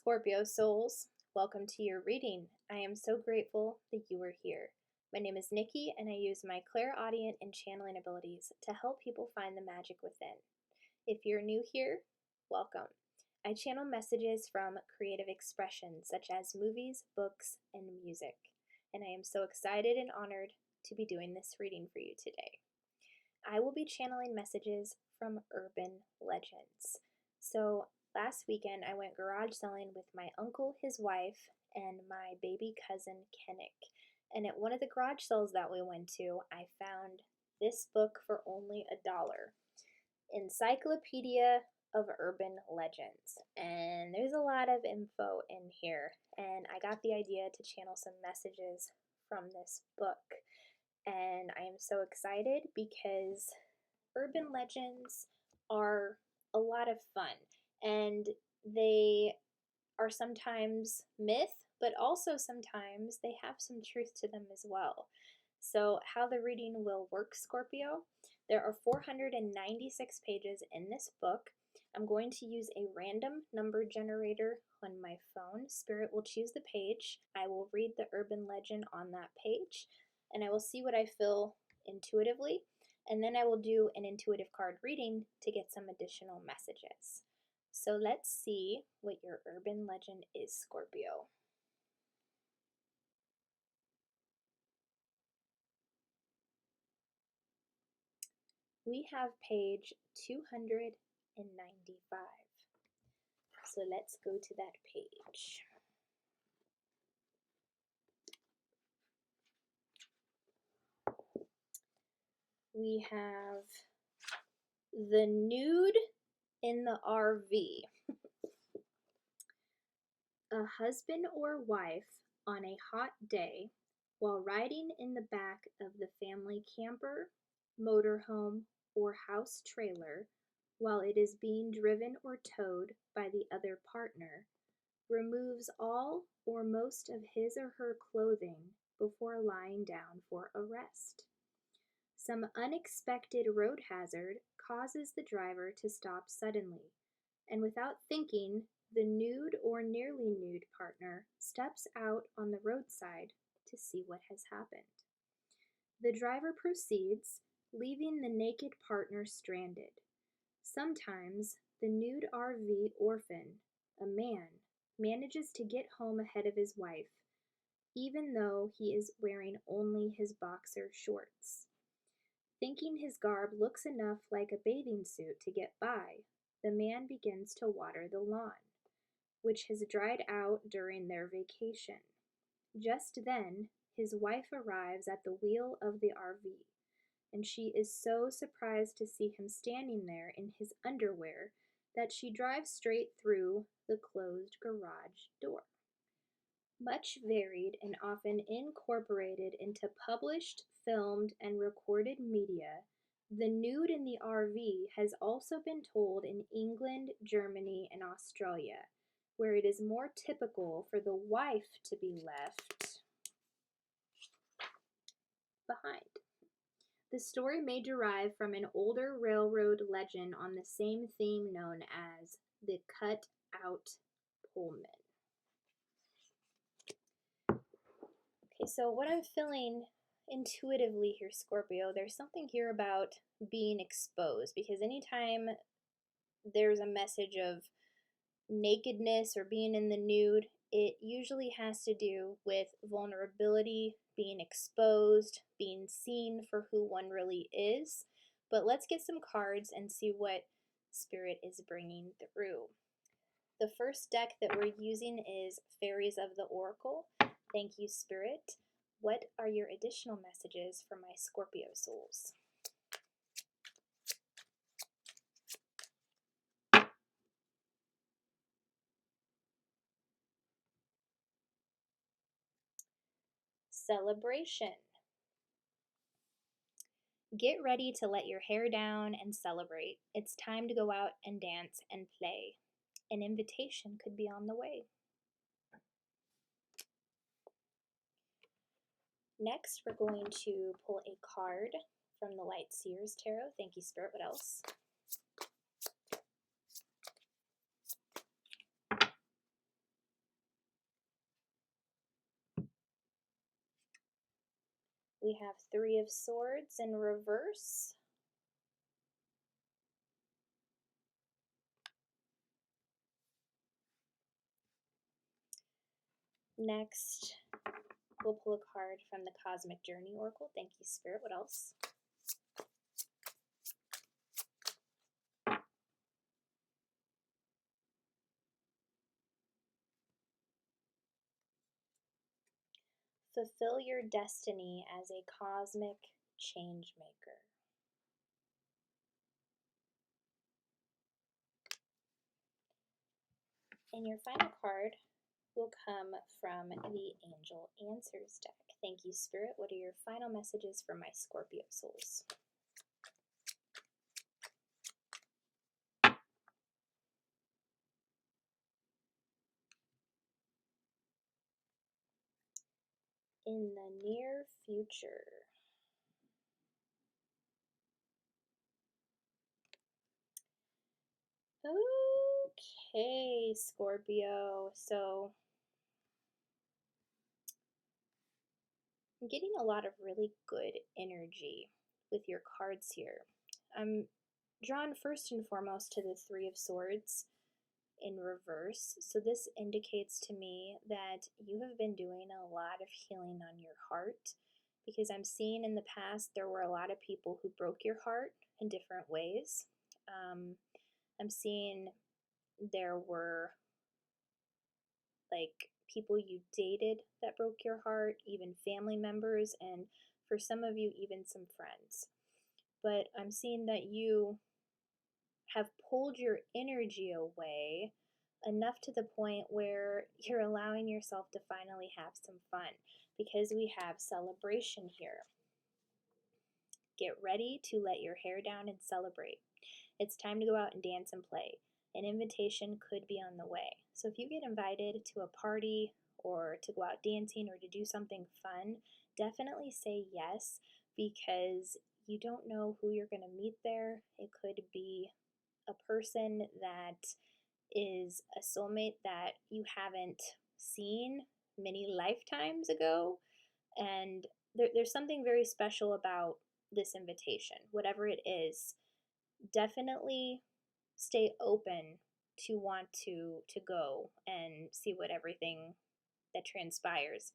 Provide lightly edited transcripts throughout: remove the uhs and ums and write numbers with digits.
Scorpio Souls. Welcome to your reading. I am so grateful that you are here. My name is Nikki, and I use my clairaudient and channeling abilities to help people find the magic within. If you're new here, welcome. I channel messages from creative expressions such as movies, books, and music, and I am so excited and honored to be doing this reading for you today. I will be channeling messages from urban legends. So last weekend I went garage selling with my uncle, his wife, and my baby cousin Kennick. And at one of the garage sales that we went to, I found this book for only $1. Encyclopedia of Urban Legends. And there's a lot of info in here. And I got the idea to channel some messages from this book. And I am so excited because urban legends are a lot of fun, and they are sometimes myth, but also sometimes they have some truth to them as well. So how the reading will work, Scorpio, there are 496 pages in this book. I'm going to use a random number generator on my phone. Spirit will choose the page. I will read the urban legend on that page, and I will see what I feel intuitively, and then I will do an intuitive card reading to get some additional messages. So let's see what your urban legend is, Scorpio. We have page 295. So let's go to that page. We have the nude in the RV. A husband or wife on a hot day while riding in the back of the family camper, motorhome, or house trailer while it is being driven or towed by the other partner, removes all or most of his or her clothing before lying down for a rest. Some unexpected road hazard causes the driver to stop suddenly, and without thinking, the nude or nearly nude partner steps out on the roadside to see what has happened. The driver proceeds, leaving the naked partner stranded. Sometimes the nude RV orphan, a man, manages to get home ahead of his wife, even though he is wearing only his boxer shorts. Thinking his garb looks enough like a bathing suit to get by, the man begins to water the lawn, which has dried out during their vacation. Just then, his wife arrives at the wheel of the RV, and she is so surprised to see him standing there in his underwear that she drives straight through the closed garage door. Much varied and often incorporated into published, filmed, and recorded media, the nude in the RV has also been told in England, Germany, and Australia, where it is more typical for the wife to be left behind. The story may derive from an older railroad legend on the same theme known as the cut-out Pullman. Okay, so what I'm feeling intuitively here, Scorpio, there's something here about being exposed, because anytime there's a message of nakedness or being in the nude, it usually has to do with vulnerability, being exposed, being seen for who one really is. But let's get some cards and see what Spirit is bringing through. The first deck that we're using is Fairies of the Oracle. Thank you, Spirit. What are your additional messages for my Scorpio souls? Celebration. Get ready to let your hair down and celebrate. It's time to go out and dance and play. An invitation could be on the way. Next, we're going to pull a card from the Light Seers Tarot. Thank you, Spirit. What else? We have Three of Swords in reverse. Next, we'll pull a card from the Cosmic Journey Oracle. Thank you, Spirit. What else? Fulfill your destiny as a cosmic change maker. And your final card will come from the Angel Answers deck. Thank you, Spirit. What are your final messages for my Scorpio souls? In the near future. Okay, Scorpio. So I'm getting a lot of really good energy with your cards here. I'm drawn first and foremost to the Three of Swords in reverse. So this indicates to me that you have been doing a lot of healing on your heart, because I'm seeing in the past there were a lot of people who broke your heart in different ways. I'm seeing there were like people you dated that broke your heart, even family members, and for some of you, even some friends. But I'm seeing that you have pulled your energy away enough to the point where you're allowing yourself to finally have some fun, because we have celebration here. Get ready to let your hair down and celebrate. It's time to go out and dance and play. An invitation could be on the way. So if you get invited to a party or to go out dancing or to do something fun, definitely say yes, because you don't know who you're going to meet there. It could be a person that is a soulmate that you haven't seen many lifetimes ago. And there's something very special about this invitation. Whatever it is, definitely stay open to want to go and see what everything that transpires.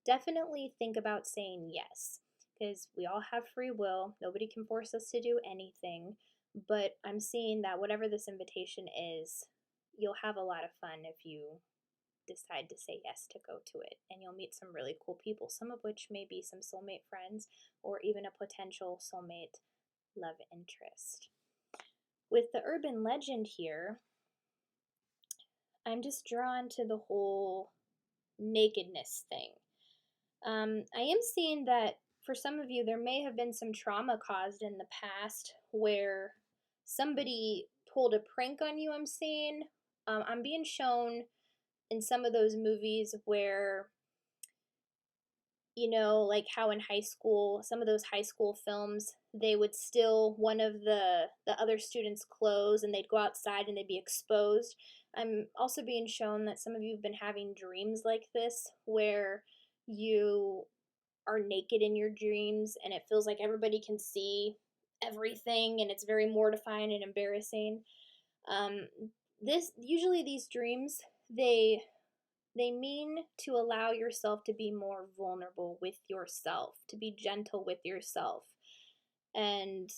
Definitely think about saying yes, because we all have free will. Nobody can force us to do anything. But I'm seeing that whatever this invitation is, you'll have a lot of fun if you decide to say yes to go to it. And you'll meet some really cool people, some of which may be some soulmate friends or even a potential soulmate love interest. With the urban legend here, I'm just drawn to the whole nakedness thing. I am seeing that for some of you, there may have been some trauma caused in the past where somebody pulled a prank on you. I'm seeing. I'm being shown in some of those movies where, you know, like how in high school, some of those high school films, they would steal one of the other students' clothes and they'd go outside and they'd be exposed. I'm also being shown that some of you have been having dreams like this where you are naked in your dreams and it feels like everybody can see everything and it's very mortifying and embarrassing. Usually these dreams, they mean to allow yourself to be more vulnerable with yourself, to be gentle with yourself, and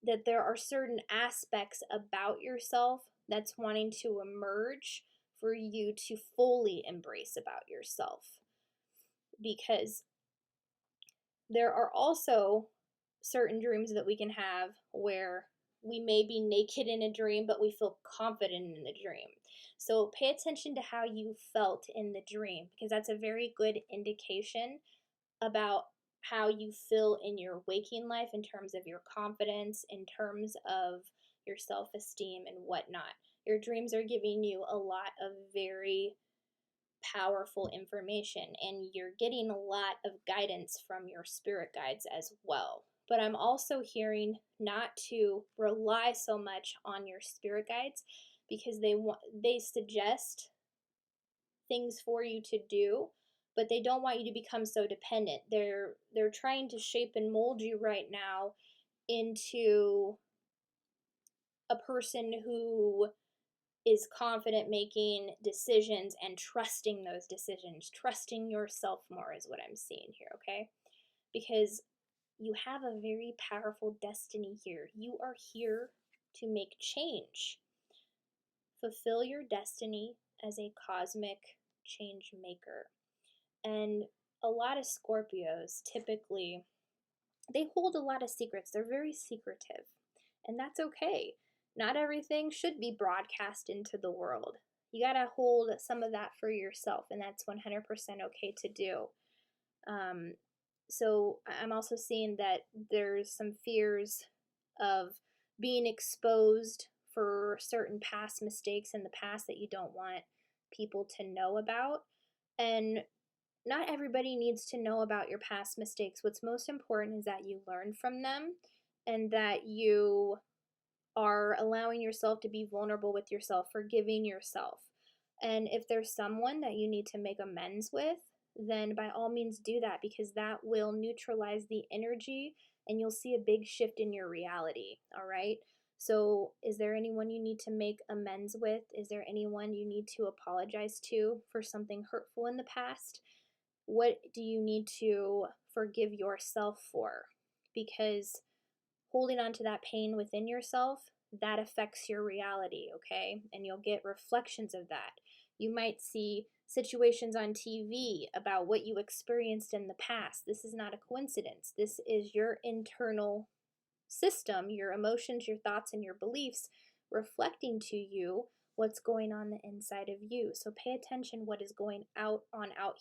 that there are certain aspects about yourself that's wanting to emerge for you to fully embrace about yourself. Because there are also certain dreams that we can have where we may be naked in a dream, but we feel confident in the dream. So pay attention to how you felt in the dream, because that's a very good indication about how you feel in your waking life in terms of your confidence, in terms of your self-esteem and whatnot. Your dreams are giving you a lot of very powerful information, and you're getting a lot of guidance from your spirit guides as well. But I'm also hearing not to rely so much on your spirit guides, because they suggest things for you to do, but they don't want you to become so dependent. They're trying to shape and mold you right now into a person who is confident making decisions and trusting those decisions. Trusting yourself more is what I'm seeing here, okay? Because you have a very powerful destiny here. You are here to make change. Fulfill your destiny as a cosmic change maker. And a lot of Scorpios typically, they hold a lot of secrets. They're very secretive, and that's okay. Not everything should be broadcast into the world. You gotta hold some of that for yourself, and that's 100% okay to do. So I'm also seeing that there's some fears of being exposed for certain past mistakes in the past that you don't want people to know about. And not everybody needs to know about your past mistakes. What's most important is that you learn from them and that you are allowing yourself to be vulnerable with yourself, forgiving yourself. And if there's someone that you need to make amends with, then by all means do that, because that will neutralize the energy and you'll see a big shift in your reality. All right. So, is there anyone you need to make amends with? Is there anyone you need to apologize to for something hurtful in the past? What do you need to forgive yourself for? Because holding on to that pain within yourself, that affects your reality, okay? And you'll get reflections of that. You might see situations on TV about what you experienced in the past. This is not a coincidence. This is your internal system, your emotions, your thoughts, and your beliefs reflecting to you what's going on the inside of you. So pay attention what is going out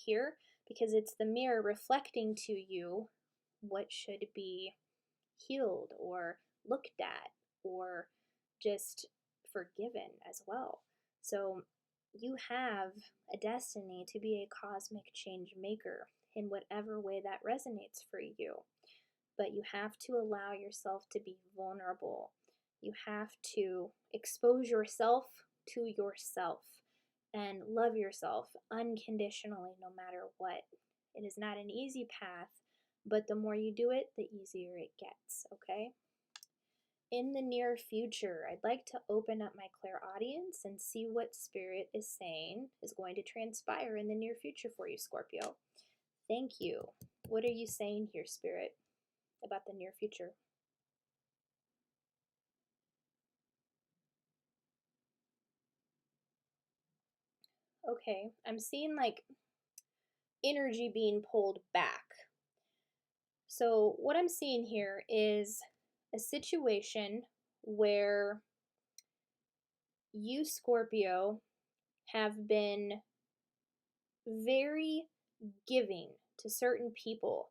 here, because it's the mirror reflecting to you what should be healed or looked at or just forgiven as well. So you have a destiny to be a cosmic change maker in whatever way that resonates for you. But you have to allow yourself to be vulnerable. You have to expose yourself to yourself and love yourself unconditionally no matter what. It is not an easy path, but the more you do it, the easier it gets, okay? In the near future, I'd like to open up my clairaudience and see what Spirit is saying is going to transpire in the near future for you, Scorpio. Thank you. What are you saying here, Spirit, about the near future? Okay, I'm seeing like energy being pulled back. So, what I'm seeing here is a situation where you, Scorpio, have been very giving to certain people,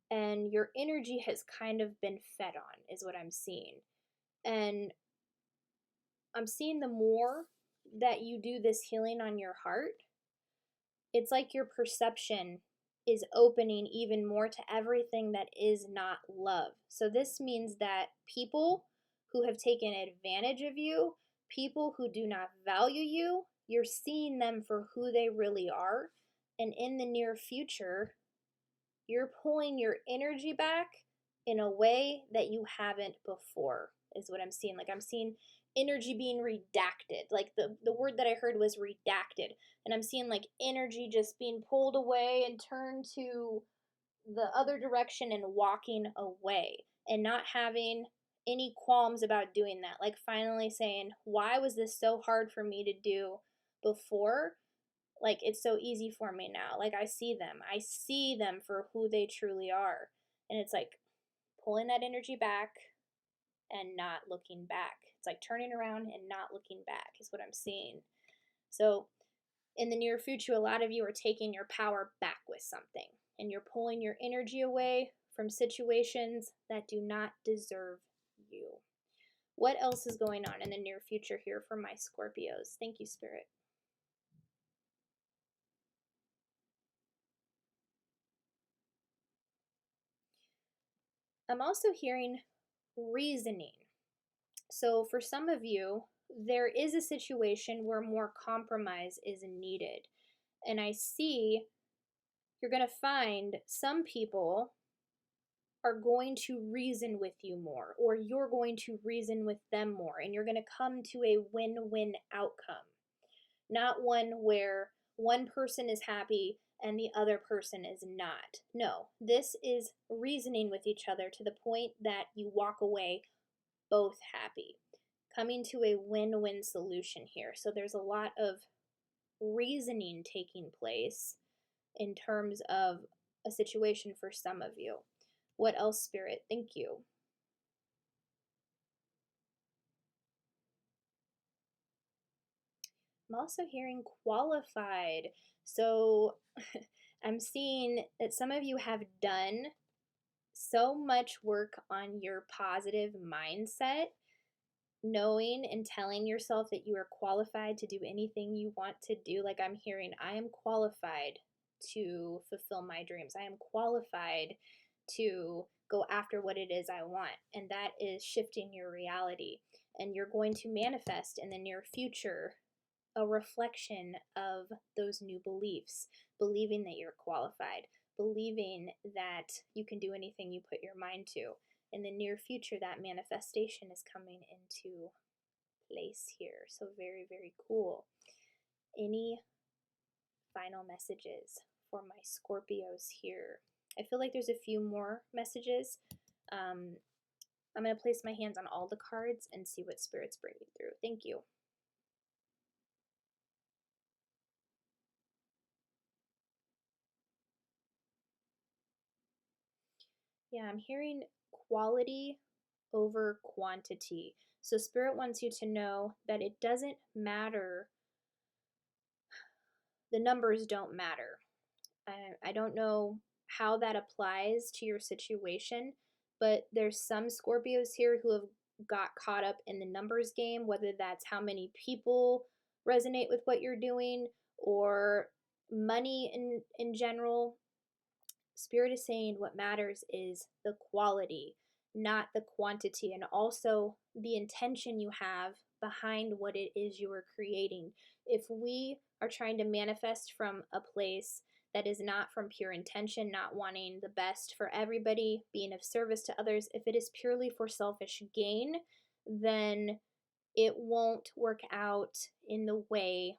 and your energy has kind of been fed on, is what I'm seeing. And I'm seeing the more that you do this healing on your heart, it's like your perception is opening even more to everything that is not love. So this means that people who have taken advantage of you, people who do not value you, you're seeing them for who they really are. And in the near future, you're pulling your energy back in a way that you haven't before, is what I'm seeing. Like I'm seeing energy being redacted. Like the word that I heard was redacted. And I'm seeing like energy just being pulled away and turned to the other direction and walking away and not having any qualms about doing that. Like finally saying, why was this so hard for me to do before? Like it's so easy for me now. Like I see them for who they truly are. And it's like pulling that energy back and not looking back. It's like turning around and not looking back is what I'm seeing. So in the near future, a lot of you are taking your power back with something, and you're pulling your energy away from situations that do not deserve you. What else is going on in the near future here for my Scorpios? Thank you, Spirit. I'm also hearing reasoning. So for some of you, there is a situation where more compromise is needed. And I see you're going to find some people are going to reason with you more, or you're going to reason with them more, and you're going to come to a win-win outcome. Not one where one person is happy and the other person is not. No, this is reasoning with each other to the point that you walk away both happy. Coming to a win-win solution here. So there's a lot of reasoning taking place in terms of a situation for some of you. What else, Spirit? Thank you. I'm also hearing qualified. So I'm seeing that some of you have done so much work on your positive mindset, knowing and telling yourself that you are qualified to do anything you want to do. Like I'm hearing, I am qualified to fulfill my dreams. I am qualified to go after what it is I want. And that is shifting your reality. And you're going to manifest in the near future a reflection of those new beliefs, believing that you're qualified, believing that you can do anything you put your mind to. In the near future, that manifestation is coming into place here. So very, very cool. Any final messages for my Scorpios here? I feel like there's a few more messages. I'm going to place my hands on all the cards and see what Spirit's bringing through. Thank you. Yeah, I'm hearing quality over quantity. So Spirit wants you to know that it doesn't matter. The numbers don't matter. I don't know how that applies to your situation, but there's some Scorpios here who have got caught up in the numbers game, whether that's how many people resonate with what you're doing or money in general. Spirit is saying what matters is the quality, not the quantity, and also the intention you have behind what it is you are creating. If we are trying to manifest from a place that is not from pure intention, not wanting the best for everybody, being of service to others, if it is purely for selfish gain, then it won't work out in the way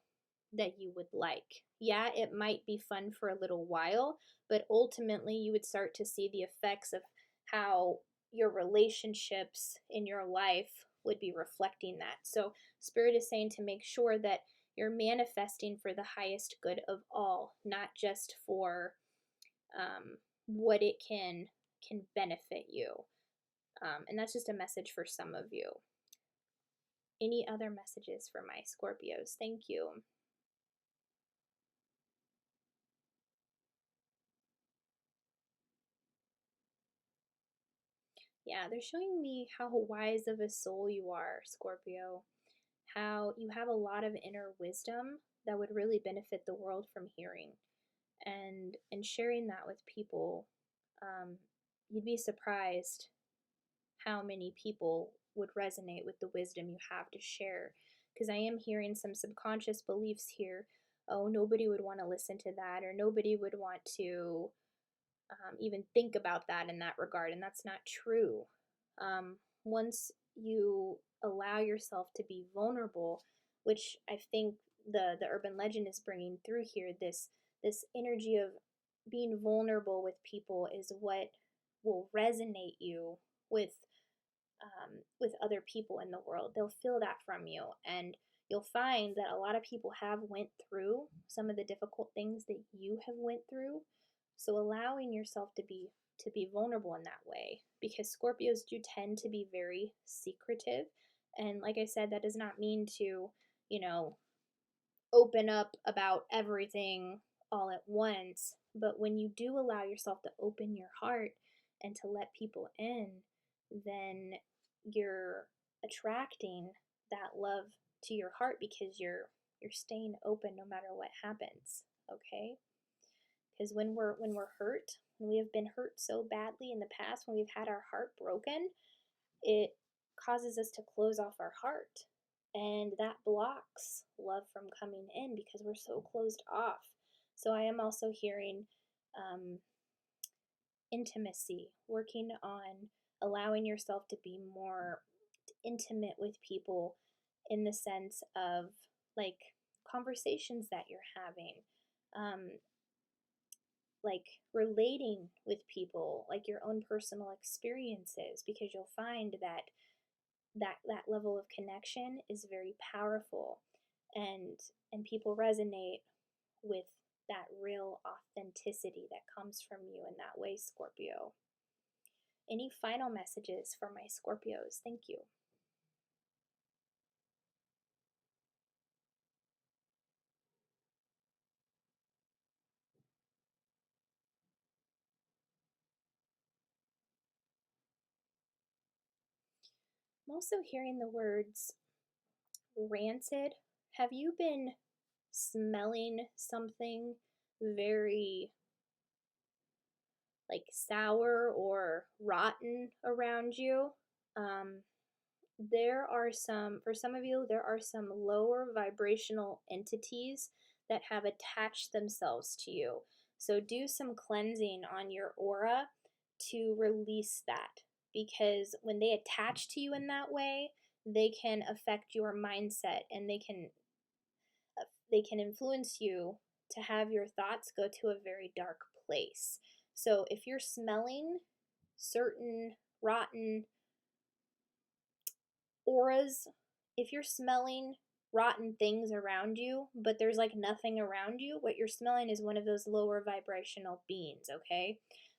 that you would like. Yeah, it might be fun for a little while, but ultimately you would start to see the effects of how your relationships in your life would be reflecting that. So, Spirit is saying to make sure that you're manifesting for the highest good of all, not just for what it can benefit you. And that's just a message for some of you. Any other messages for my Scorpios? Thank you. Yeah, they're showing me how wise of a soul you are, Scorpio. How you have a lot of inner wisdom that would really benefit the world from hearing. And sharing that with people, you'd be surprised how many people would resonate with the wisdom you have to share. Because I am hearing some subconscious beliefs here. Oh, nobody would want to listen to that, or nobody would want to even think about that in that regard, and that's not true. Once you allow yourself to be vulnerable, which I think the urban legend is bringing through here, this energy of being vulnerable with people is what will resonate you with other people in the world. They'll feel that from you, and you'll find that a lot of people have went through some of the difficult things that you have went through. So allowing yourself to be vulnerable in that way, because Scorpios do tend to be very secretive, and like I said, that does not mean to, open up about everything all at once, but when you do allow yourself to open your heart and to let people in, then you're attracting that love to your heart because you're staying open no matter what happens, okay? Because when we're hurt, when we have been hurt so badly in the past, when we've had our heart broken, it causes us to close off our heart, and that blocks love from coming in because we're so closed off. So I am also hearing intimacy, working on allowing yourself to be more intimate with people in the sense of like conversations that you're having, um, like relating with people, like your own personal experiences, because you'll find that that level of connection is very powerful, and people resonate with that real authenticity that comes from you in that way, Scorpio. Any final messages for my Scorpios? Thank you. I'm also hearing the words rancid. Have you been smelling something very like sour or rotten around you? Um, for some of you, there are some lower vibrational entities that have attached themselves to you. So do some cleansing on your aura to release that, because when they attach to you in that way, they can affect your mindset, and they can influence you to have your thoughts go to a very dark place. So if you're smelling certain rotten auras, if you're smelling rotten things around you, but there's like nothing around you, what you're smelling is one of those lower vibrational beings, okay?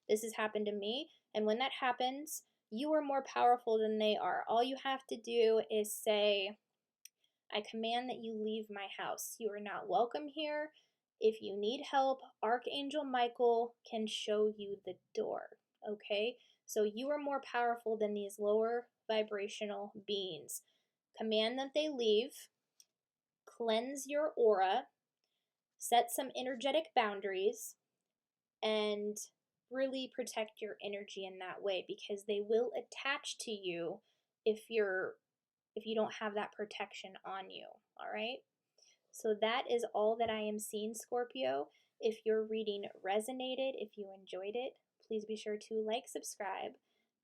This has happened to me, and when that happens, you are more powerful than they are. All you have to do is say, I command that you leave my house. You are not welcome here. If you need help, Archangel Michael can show you the door, okay? So you are more powerful than these lower vibrational beings. Command that they leave, cleanse your aura, set some energetic boundaries, and really protect your energy in that way, because they will attach to you if you don't have that protection on you, all right? So that is all that I am seeing, Scorpio. If your reading resonated, if you enjoyed it, please be sure to like, subscribe,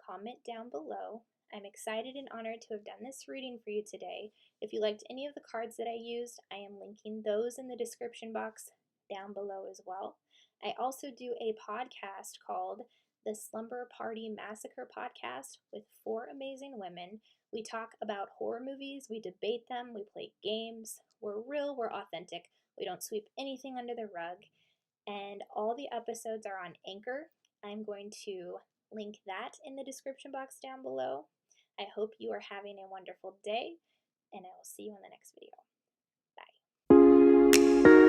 comment down below. I'm excited and honored to have done this reading for you today. If you liked any of the cards that I used, I am linking those in the description box down below as well. I also do a podcast called the Slumber Party Massacre Podcast with 4 amazing women. We talk about horror movies, we debate them, we play games. We're real, we're authentic. We don't sweep anything under the rug. And all the episodes are on Anchor. I'm going to link that in the description box down below. I hope you are having a wonderful day, and I will see you in the next video. Bye.